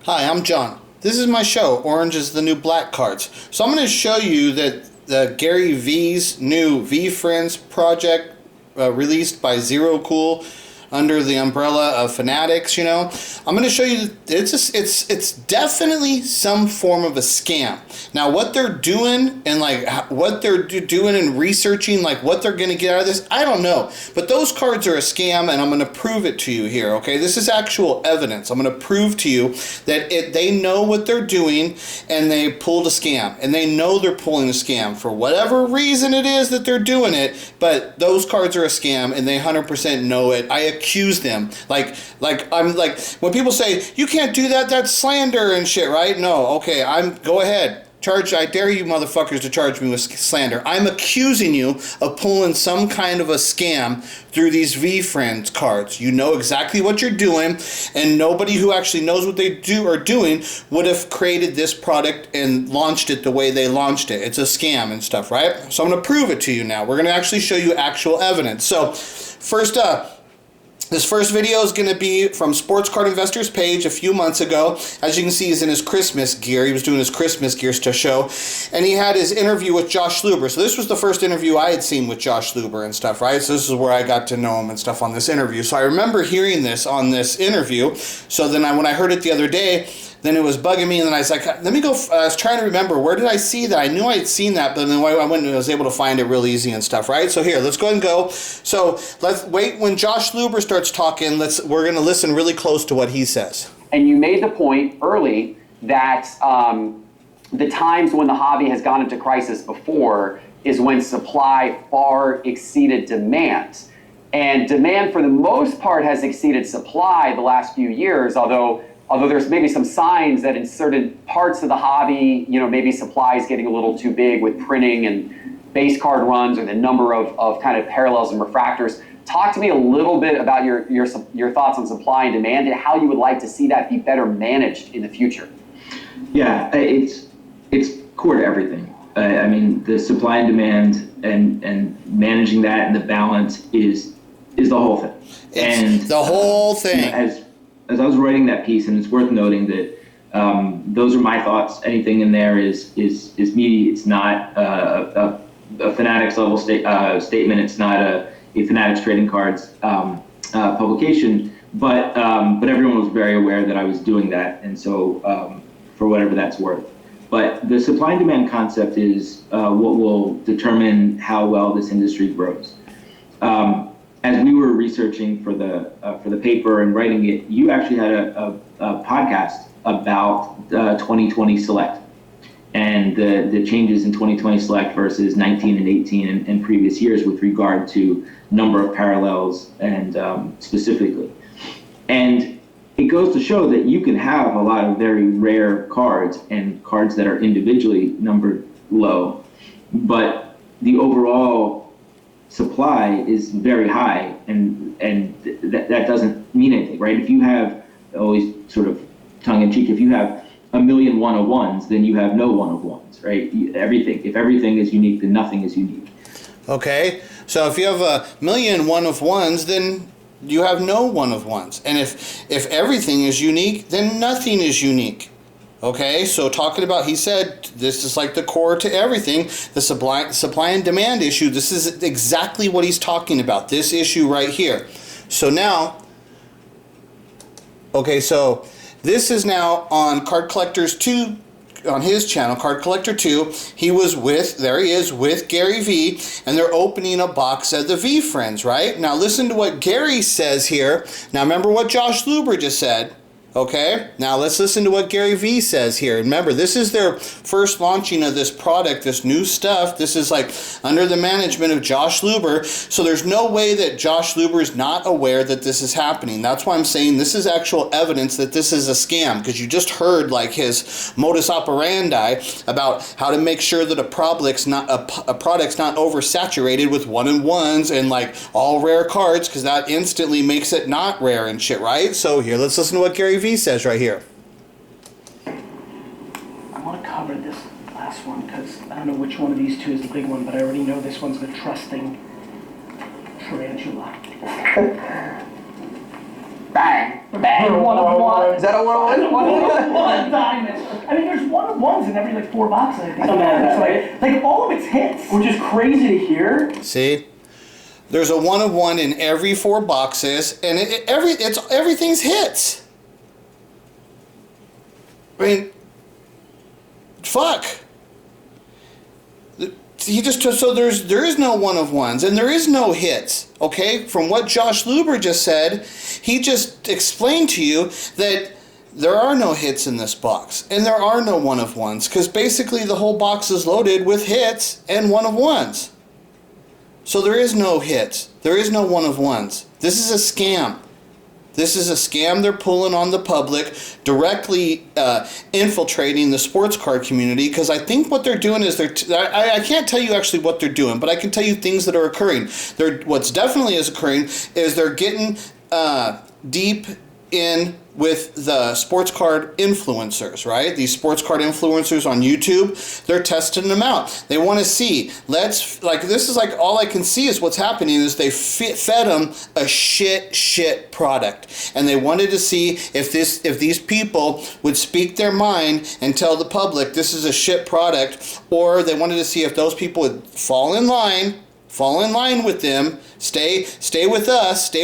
Hi, I'm John. This is my show, Orange is the New Black Cards. So I'm going to show you that the Garyvee's new Veefriends project released by Zerocool under the umbrella of Fanatics, I'm going to show you that it's definitely some form of a scam. Now, what they're doing and what they're doing and researching, what they're going to get out of this, I don't know. But those cards are a scam, and I'm going to prove it to you here, okay? This is actual evidence. I'm going to prove to you that they know what they're doing, and they pulled a scam, and they know they're pulling a scam for whatever reason it is that they're doing it. But those cards are a scam, and they 100% know it. I accuse them. When people say you can't do that, that's slander and shit, right? No, okay, go ahead. I dare you motherfuckers to charge me with slander. I'm accusing you of pulling some kind of a scam through these Veefriends cards. You know exactly what you're doing, and nobody who actually knows what they are doing would have created this product and launched it the way they launched it. It's a scam and stuff, right? So I'm going to prove it to you now. We're going to actually show you actual evidence. So first up, this first video is going to be from Sports Card Investor's page a few months ago. As you can see, he's in his Christmas gear. He was doing his Christmas gear to show. And he had his interview with Josh Luber. So this was the first interview I had seen with Josh Luber and stuff, right? So this is where I got to know him and stuff on this interview. So I remember hearing this on this interview. So then when I heard it the other day, then it was bugging me, and then I was like, let me go, I was trying to remember, where did I see that? I knew I had seen that, but then I went and I was able to find it real easy and stuff, right? So here, let's go ahead and go. So let's wait when Josh Luber starts talking, we're going to listen really close to what he says. And you made the point early that the times when the hobby has gone into crisis before is when supply far exceeded demand. And demand, for the most part, has exceeded supply the last few years, although there's maybe some signs that in certain parts of the hobby, maybe supply is getting a little too big with printing and base card runs, or the number of kind of parallels and refractors. Talk to me a little bit about your thoughts on supply and demand, and how you would like to see that be better managed in the future. Yeah, it's core to everything. I mean, the supply and demand and managing that and the balance is the whole thing. It's the whole thing. As I was writing that piece, and it's worth noting that those are my thoughts. Anything in there is me. It's not a Fanatics level statement. It's not a Fanatics trading cards publication. But everyone was very aware that I was doing that, and so for whatever that's worth. But the supply and demand concept is what will determine how well this industry grows. As we were researching for the paper and writing it, you actually had a podcast about 2020 Select and the changes in 2020 Select versus 19 and 18 and previous years with regard to number of parallels and specifically. And it goes to show that you can have a lot of very rare cards and cards that are individually numbered low, but the overall supply is very high, and that doesn't mean anything, right? If you have, always sort of tongue-in-cheek, if you have a million one-of-ones, then you have no one-of-ones, right? If everything is unique, then nothing is unique. Okay, so if you have a million one-of-ones, then you have no one-of-ones. And if everything is unique, then nothing is unique. Okay, so talking about, he said, this is like the core to everything, the supply and demand issue. This is exactly what he's talking about, this issue right here. So now, okay, so this is now on Card Collectors 2, on his channel, Card Collector 2. He is with Garyvee, and they're opening a box of the Veefriends, right? Now listen to what Gary says here. Now remember what Josh Luber just said. Okay, now let's listen to what Garyvee says here. Remember, this is their first launching of this product, this new stuff. This is like under the management of Josh Luber. So there's no way that Josh Luber is not aware that this is happening. That's why I'm saying this is actual evidence that this is a scam, because you just heard like his modus operandi about how to make sure that a product's not oversaturated with one-and-ones and like all rare cards, because that instantly makes it not rare and shit, right? So here, let's listen to what Garyvee says right here. I want to cover this last one because I don't know which one of these two is the big one, but I already know this one's the trusting tarantula. Bang. Bang, 1 of 1. Is that a 101? 1 of 1 diamonds. I mean, there's 1 of 1s in every, like, 4 boxes, I think. That, Like, all of its hits. Which is crazy to hear. See? There's a 1 of 1 in every 4 boxes, and everything's hits. I mean, fuck. So there is no 1 of 1s, and there is no hits. Okay, from what Josh Luber just said, he just explained to you that there are no hits in this box, and there are no 1 of 1s, because basically the whole box is loaded with hits and 1 of 1s. So there is no hits. There is no 1 of 1s. This is a scam. This is a scam they're pulling on the public, directly infiltrating the sports card community, because I think what they're doing is I can't tell you actually what they're doing, but I can tell you things that are occurring. What's definitely is occurring is they're getting deep in with the sports card influencers, right? These sports card influencers on YouTube, they're testing them out. They want to see, this is like all I can see is what's happening is they fed them a shit product. And they wanted to see if these people would speak their mind and tell the public this is a shit product, or they wanted to see if those people would fall in line with them, stay with us.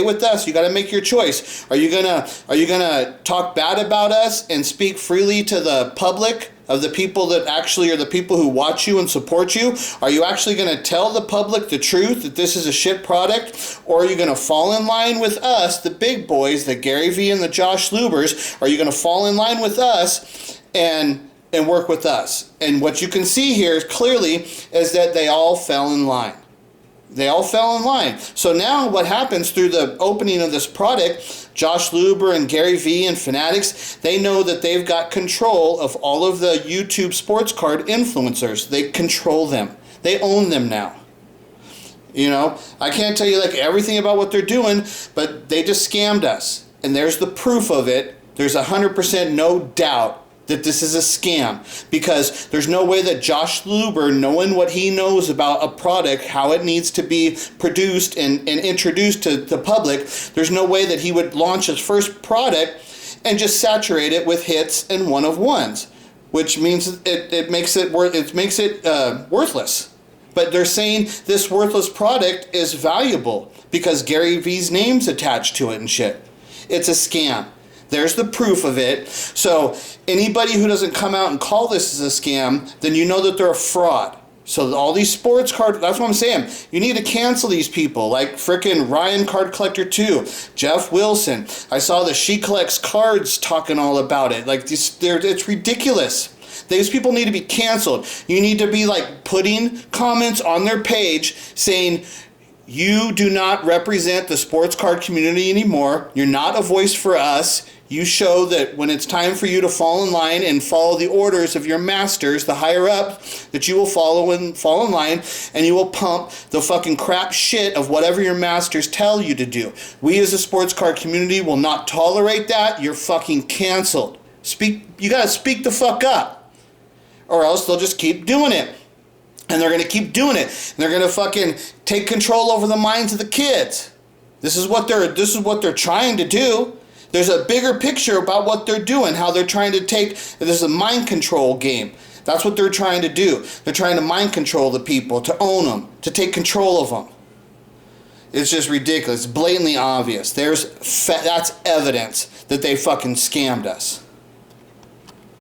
You got to make your choice. Are you gonna talk bad about us and speak freely to the public of the people that actually are the people who watch you and support you? Are you actually going to tell the public the truth that this is a shit product? Or are you going to fall in line with us, the big boys, the Garyvee and the Josh Lubers? Are you going to fall in line with us and work with us? And what you can see here clearly is that they all fell in line. They all fell in line. So now what happens through the opening of this product, Josh Luber and Garyvee and Fanatics, they know that they've got control of all of the YouTube sports card influencers. They control them. They own them now. You know, I can't tell you like everything about what they're doing, but they just scammed us. And there's the proof of it. There's 100% no doubt that this is a scam, because there's no way that Josh Luber, knowing what he knows about a product, how it needs to be produced and introduced to the public, there's no way that he would launch his first product and just saturate it with hits and 1 of 1s, which means it makes it worthless. But they're saying this worthless product is valuable because Garyvee's name's attached to it and shit. It's a scam. There's the proof of it. So anybody who doesn't come out and call this as a scam, then you know that they're a fraud. So all these sports cards, that's what I'm saying. You need to cancel these people, like frickin' Ryan Card Collector 2, Jeff Wilson. I saw the She Collects Cards talking all about it. Like it's ridiculous. These people need to be canceled. You need to be like putting comments on their page saying, you do not represent the sports card community anymore. You're not a voice for us. You show that when it's time for you to fall in line and follow the orders of your masters, the higher up, that you will fall in line and you will pump the fucking crap shit of whatever your masters tell you to do. We as a sports card community will not tolerate that. You're fucking canceled. You gotta speak the fuck up, or else they'll just keep doing it. And they're going to keep doing it. And they're going to fucking take control over the minds of the kids. This is what they're trying to do. There's a bigger picture about what they're doing, how they're trying to take, this is a mind control game. That's what they're trying to do. They're trying to mind control the people, to own them, to take control of them. It's just ridiculous. It's blatantly obvious. That's evidence that they fucking scammed us.